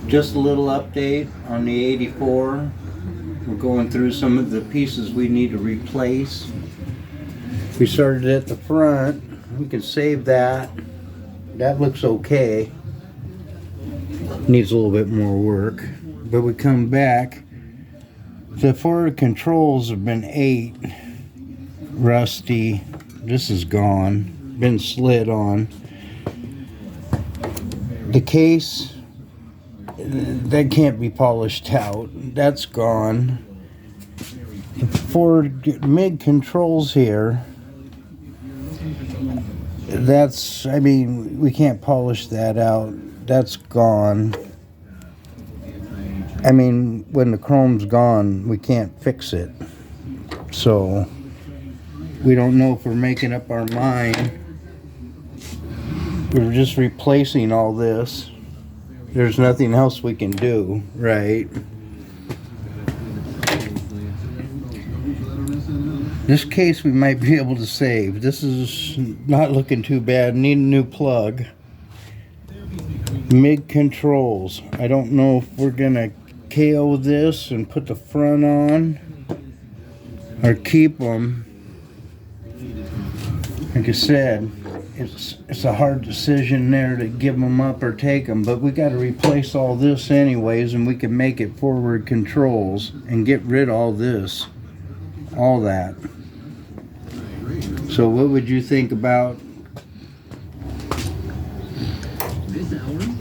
Just a little update on the 84. We're going through some of the pieces we need to replace. We started at the front. We can save that. That looks okay. Needs a little bit more work. But we come back. The forward controls have been 8. Rusty. This is gone. Been slid on. The case, that can't be polished out. That's gone. The forward mid controls here, that's, I mean, we can't polish that out. That's gone. I mean, when the chrome's gone, we can't fix it. So, we don't know if we're making up our mind. We're just replacing all this. There's nothing else we can do, right? This case we might be able to save. This is not looking too bad. Need a new plug. Mid controls. I don't know if we're gonna KO this and put the front on or keep them. Like I said, it's a hard decision there to give them up or take them, but we got to replace all this anyways, and we can make it forward controls and get rid of all this, all that. So what would you think about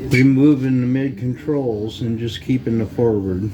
removing the mid controls and just keeping the forward?